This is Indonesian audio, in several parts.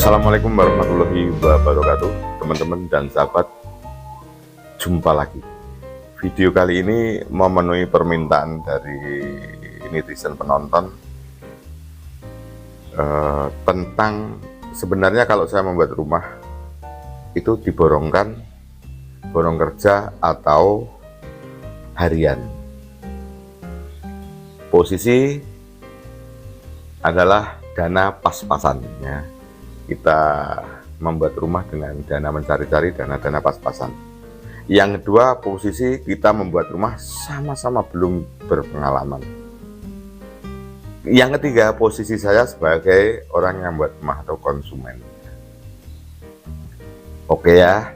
Assalamualaikum warahmatullahi wabarakatuh, teman-teman dan sahabat. Jumpa lagi. Video kali ini memenuhi permintaan dari netizen penonton tentang sebenarnya kalau saya membuat rumah itu diborongkan, borong kerja atau harian. Posisi adalah dana pas-pasan ya. Kita membuat rumah dengan dana mencari-cari, dana pas-pasan. Yang kedua, posisi kita membuat rumah sama-sama belum berpengalaman. Yang ketiga, posisi saya sebagai orang yang membuat rumah atau konsumen. Oke ya,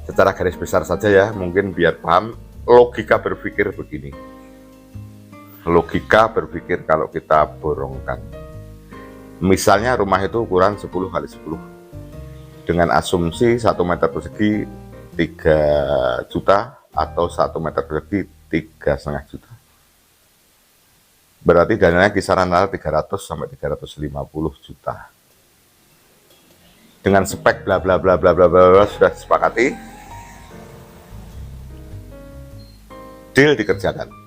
secara garis besar saja ya, mungkin biar paham logika berpikir begini. Logika berpikir kalau kita borongkan, misalnya rumah itu ukuran 10 kali 10 dengan asumsi 1 meter persegi 3 juta atau 1 meter persegi 3,5 juta. Berarti dananya kisaran antara 300 sampai 350 juta. Dengan spek bla bla bla bla bla bla sudah disepakati, deal dikerjakan.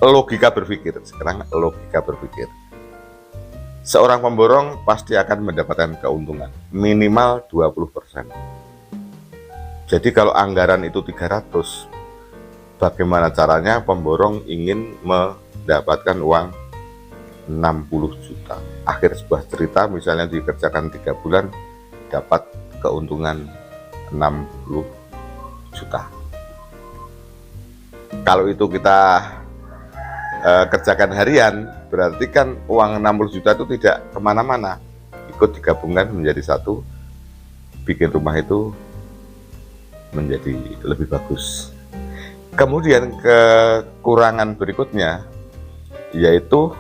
Logika berpikir, sekarang logika berpikir. Seorang pemborong pasti akan mendapatkan keuntungan minimal 20%. Jadi kalau anggaran itu 300, bagaimana caranya pemborong ingin mendapatkan uang 60 juta. Akhir sebuah cerita misalnya dikerjakan 3 bulan dapat keuntungan 60 juta. Kalau itu kita kerjakan harian, berarti kan uang 60 juta itu tidak kemana-mana, ikut digabungkan menjadi satu, bikin rumah itu menjadi lebih bagus. Kemudian kekurangan berikutnya yaitu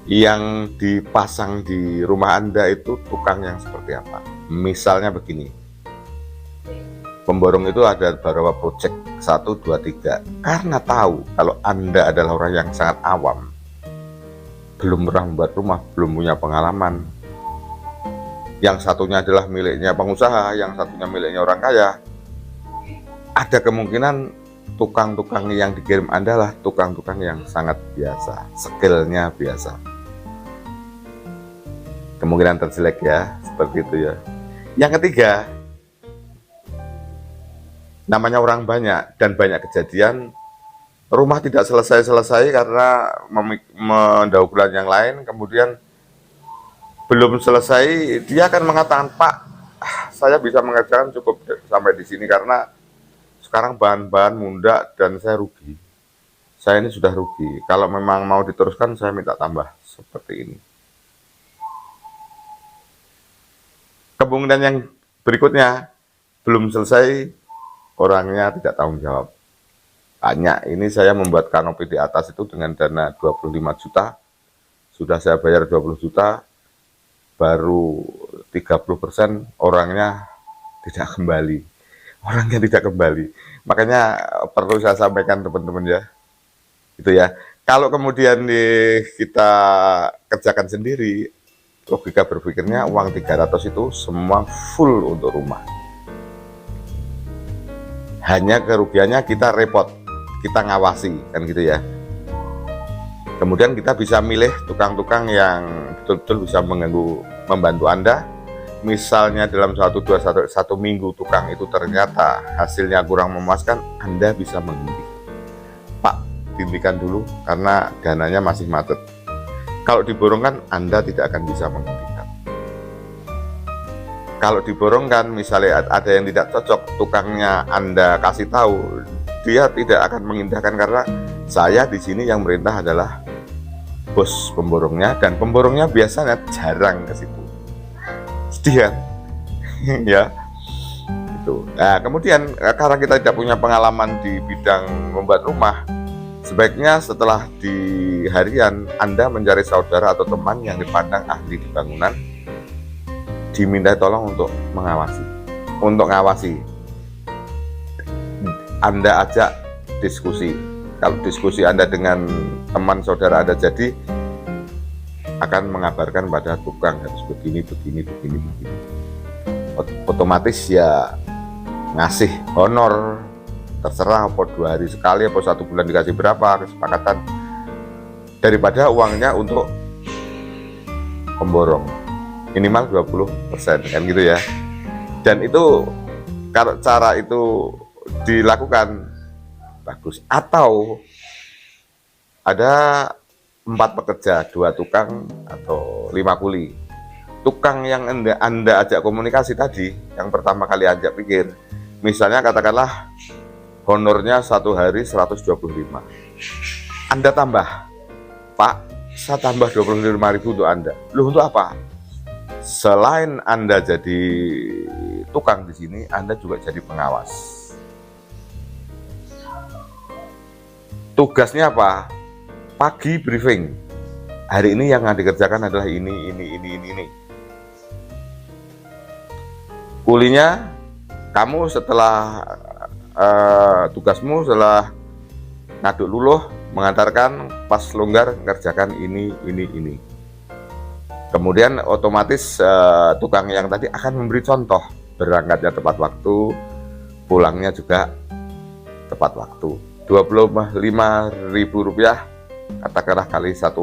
yang dipasang di rumah Anda itu tukang yang seperti apa. Misalnya begini, pemborong itu ada beberapa proyek 1, 2, 3. Karena tahu kalau Anda adalah orang yang sangat awam, belum pernah membuat rumah, belum punya pengalaman. Yang satunya adalah miliknya pengusaha, yang satunya miliknya orang kaya. Ada kemungkinan tukang-tukang yang dikirim Anda lah tukang-tukang yang sangat biasa, skillnya biasa. Kemungkinan terjelek ya, seperti itu ya. Yang ketiga, namanya orang banyak dan banyak kejadian, rumah tidak selesai-selesai karena mendahulukan yang lain, kemudian belum selesai, dia akan mengatakan, Pak, saya bisa mengerjakan cukup sampai di sini karena sekarang bahan-bahan munda dan saya rugi. Saya ini sudah rugi, kalau memang mau diteruskan saya minta tambah, seperti ini. Kemungkinan yang berikutnya, belum selesai, orangnya tidak tanggung jawab. Banyak, ini saya membuat kanopi di atas itu dengan dana 25 juta, sudah saya bayar 20 juta, baru 30% orangnya tidak kembali. Orangnya tidak kembali. Makanya perlu saya sampaikan teman-teman ya. Itu ya. Kalau kemudian kita kerjakan sendiri, logika berpikirnya uang 300 itu semua full untuk rumah. Hanya kerugiannya kita repot, kita ngawasi, kan gitu ya. Kemudian kita bisa milih tukang-tukang yang betul-betul bisa membantu Anda. Misalnya dalam satu minggu tukang itu ternyata hasilnya kurang memuaskan, Anda bisa menghenti. Pak, dihentikan dulu karena dananya masih macet. Kalau diborongkan, Anda tidak akan bisa menghentikan. Kalau diborongkan, misalnya ada yang tidak cocok, tukangnya Anda kasih tahu, dia tidak akan mengindahkan karena saya di sini yang merintah adalah bos pemborongnya, dan pemborongnya biasanya jarang ke situ. Sedih kan? Ya, itu. Nah, kemudian karena kita tidak punya pengalaman di bidang membuat rumah, sebaiknya setelah di harian Anda mencari saudara atau teman yang dipandang ahli di bangunan, diminta tolong untuk ngawasi. Anda ajak diskusi. Kalau diskusi Anda dengan teman saudara Anda jadi, akan mengabarkan pada tukang harus begini. Otomatis ya ngasih honor, terserah apa 2 hari sekali apa 1 bulan dikasih berapa, kesepakatan, daripada uangnya untuk pemborong minimal 20% kan gitu ya. Dan itu kalau cara itu dilakukan bagus. Atau ada 4 pekerja, 2 tukang atau 5 kuli. Tukang yang anda ajak komunikasi tadi, yang pertama kali ajak pikir, misalnya katakanlah honornya 1 hari 125, Anda tambah, Pak, saya tambah 25.000 untuk Anda. Loh, untuk apa? Selain Anda jadi tukang di sini, Anda juga jadi pengawas. Tugasnya apa? Pagi briefing. Hari ini yang dikerjakan adalah ini. Kulinya, kamu setelah tugasmu setelah ngaduk luluh, mengantarkan pas longgar ngerjakan ini. Kemudian otomatis tukang yang tadi akan memberi contoh, berangkatnya tepat waktu, pulangnya juga tepat waktu. Rp25.000 katakanlah kali 1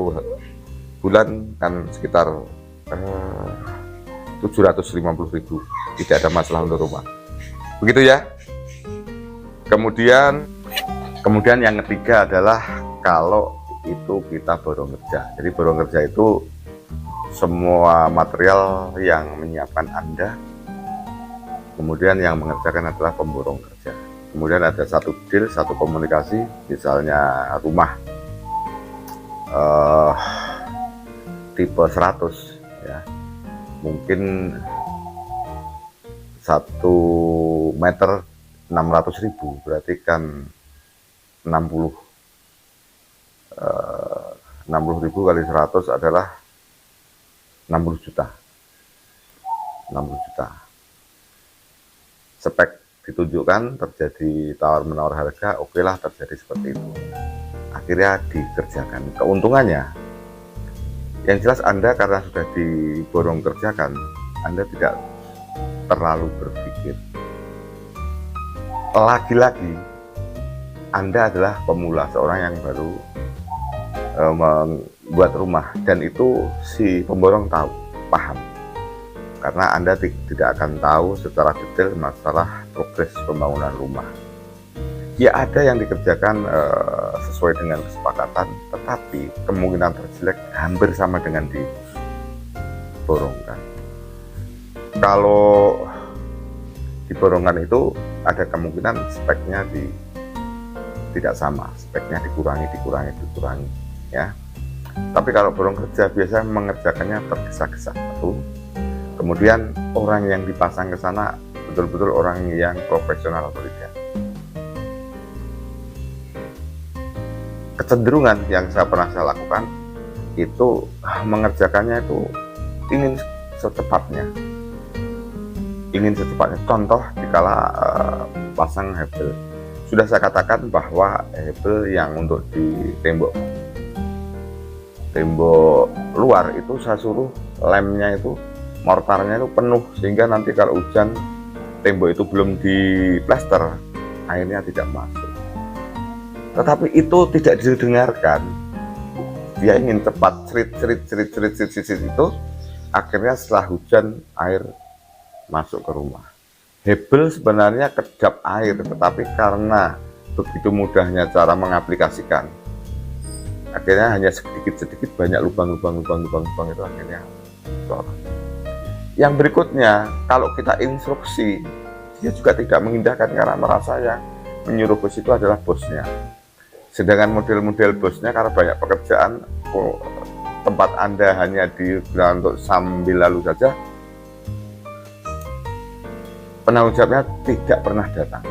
bulan kan sekitar 750.000, tidak ada masalah untuk rumah. Begitu ya. Kemudian yang ketiga adalah kalau itu kita borong kerja. Jadi borong kerja itu semua material yang menyiapkan Anda, kemudian yang mengerjakan adalah pemborong kerja. Kemudian ada satu deal, satu komunikasi, misalnya rumah tipe 100 ya, mungkin 1 meter 600.000, berarti kan 60.000 kali 100 adalah 60 juta. Spek ditunjukkan, terjadi tawar-menawar harga, okelah terjadi seperti itu. Akhirnya dikerjakan. Keuntungannya, yang jelas Anda karena sudah diborong kerjakan, Anda tidak terlalu berpikir. Lagi-lagi, Anda adalah pemula, seorang yang baru membuat rumah, dan itu si pemborong tahu, paham, karena Anda tidak akan tahu secara detail masalah progres pembangunan rumah. Ya ada yang dikerjakan sesuai dengan kesepakatan, tetapi kemungkinan terjelek hampir sama dengan diborongkan. Kalau diborongkan itu ada kemungkinan speknya tidak sama, speknya dikurangi ya. Tapi kalau borong kerja biasanya mengerjakannya tergesa-gesa. Kemudian orang yang dipasang ke sana betul-betul orang yang profesional atau tidak. Kecenderungan yang pernah saya lakukan itu mengerjakannya itu ingin secepatnya. Contoh dikala pasang hebel, sudah saya katakan bahwa hebel yang untuk di tembok luar itu saya suruh lemnya itu, mortarnya itu penuh, sehingga nanti kalau hujan tembok itu belum diplester, airnya tidak masuk. Tetapi itu tidak didengarkan. Dia ingin cepat, cerit itu, akhirnya setelah hujan air masuk ke rumah. Hebel sebenarnya kedap air, tetapi karena begitu mudahnya cara mengaplikasikan, akhirnya hanya sedikit banyak lubang itu akhirnya kotor. Yang berikutnya, kalau kita instruksi, dia juga tidak mengindahkan karena merasa yang menyuruh bos itu adalah bosnya. Sedangkan model-model bosnya karena banyak pekerjaan, tempat Anda hanya digunakan untuk sambil lalu saja, penanggung jawabnya tidak pernah datang.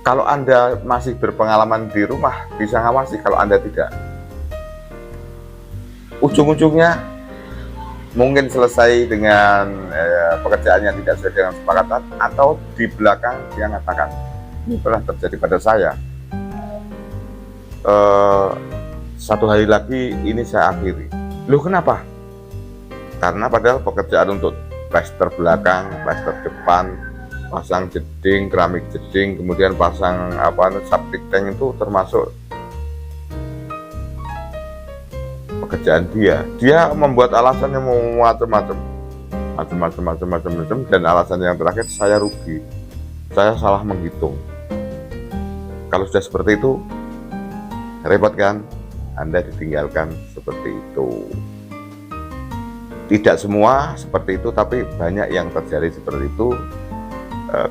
Kalau Anda masih berpengalaman di rumah, bisa ngawasi. Kalau Anda tidak, ujung-ujungnya mungkin selesai dengan pekerjaan yang tidak sesuai dengan kesepakatan, atau di belakang dia mengatakan, ini pernah terjadi pada saya. satu hari lagi ini saya akhiri. Loh kenapa? Karena padahal pekerjaan untuk plester belakang, plester depan, pasang jeding, keramik jeding, kemudian pasang septic tank itu termasuk pekerjaan dia. Dia membuat alasannya mau macam-macam, dan alasan yang terakhir saya rugi, saya salah menghitung. Kalau sudah seperti itu, repot kan? Anda ditinggalkan seperti itu. Tidak semua seperti itu, tapi banyak yang terjadi seperti itu.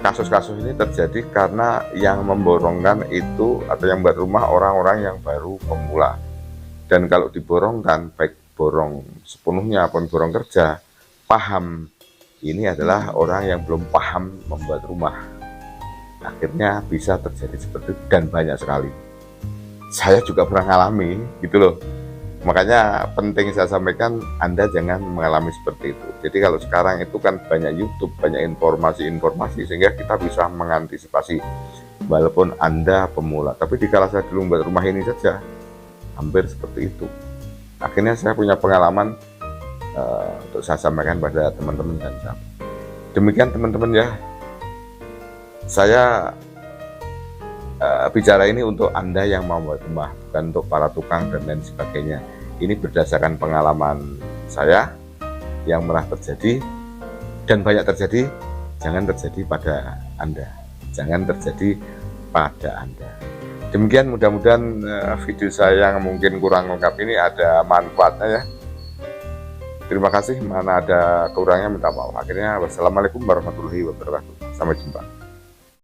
Kasus-kasus ini terjadi karena yang memborongkan itu atau yang buat rumah orang-orang yang baru pemula. Dan kalau diborongkan, baik borong sepenuhnya ataupun borong kerja, paham, ini adalah orang yang belum paham membuat rumah. Akhirnya bisa terjadi seperti itu, dan banyak sekali. Saya juga pernah ngalami gitu loh. Makanya penting saya sampaikan, Anda jangan mengalami seperti itu. Jadi kalau sekarang itu kan banyak YouTube, banyak informasi-informasi, sehingga kita bisa mengantisipasi walaupun Anda pemula. Tapi dikala saya dulu membuat rumah ini saja, hampir seperti itu. Akhirnya saya punya pengalaman untuk saya sampaikan pada teman-teman dan sahabat. Demikian teman-teman ya. Saya bicara ini untuk Anda yang mau membuat rumah, bukan untuk para tukang dan lain sebagainya. Ini berdasarkan pengalaman saya yang pernah terjadi dan banyak terjadi. Jangan terjadi pada Anda, jangan terjadi pada Anda. Demikian, mudah-mudahan video saya yang mungkin kurang lengkap ini ada manfaatnya ya. Terima kasih, mana ada kurangnya minta maaf. Akhirnya wassalamualaikum warahmatullahi wabarakatuh. Sampai jumpa.